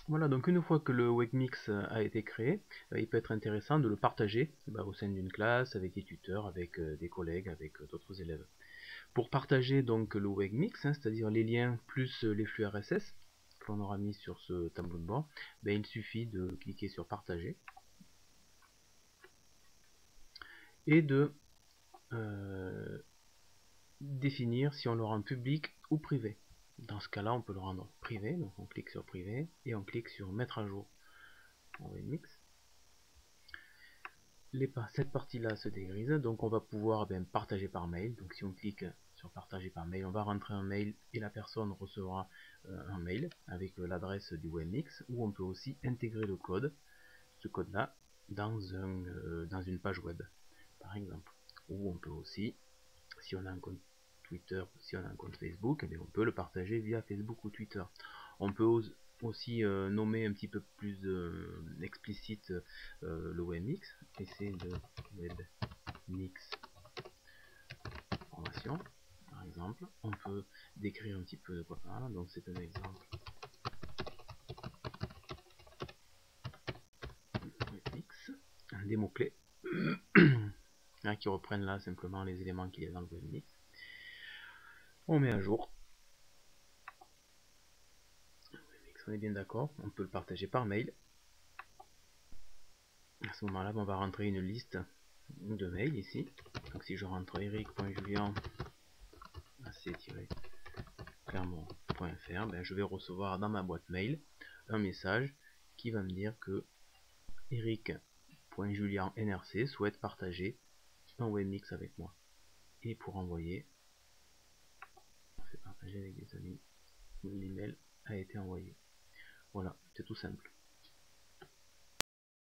Voilà, donc une fois que le webmix a été créé, il peut être intéressant de le partager au sein d'une classe, avec des tuteurs, avec des collègues, avec d'autres élèves. Pour partager donc le webmix, c'est-à-dire les liens plus les flux RSS qu'on aura mis sur ce tableau de bord, il suffit de cliquer sur partager et de définir si on le rend public ou privé. Dans ce cas-là, on peut le rendre privé, donc on clique sur privé et on clique sur mettre à jour en webmix. Cette partie-là se dégrise, donc on va pouvoir partager par mail. Donc si on clique sur partager par mail, on va rentrer un mail et la personne recevra un mail avec l'adresse du webmix, ou on peut aussi intégrer le code, ce code-là, dans une page web, par exemple. Ou on peut aussi, si on a un compte Twitter, si on a un compte Facebook, on peut le partager via Facebook ou Twitter. On peut aussi nommer un petit peu plus explicite le webmix, et c'est le webmix formation, par exemple. On peut décrire un petit peu de quoi parle, donc c'est un exemple webmix, des mots-clés qui reprennent là simplement les éléments qu'il y a dans le webmix. On met à jour. On est bien d'accord, on peut le partager par mail. À ce moment-là, on va rentrer une liste de mails ici. Donc si je rentre eric.julien@clermont.fr, je vais recevoir dans ma boîte mail un message qui va me dire que eric.juliennrc souhaite partager un webmix avec moi. Et pour envoyer, on fait partager avec des amis, l'email a été envoyé. Voilà, c'est tout simple.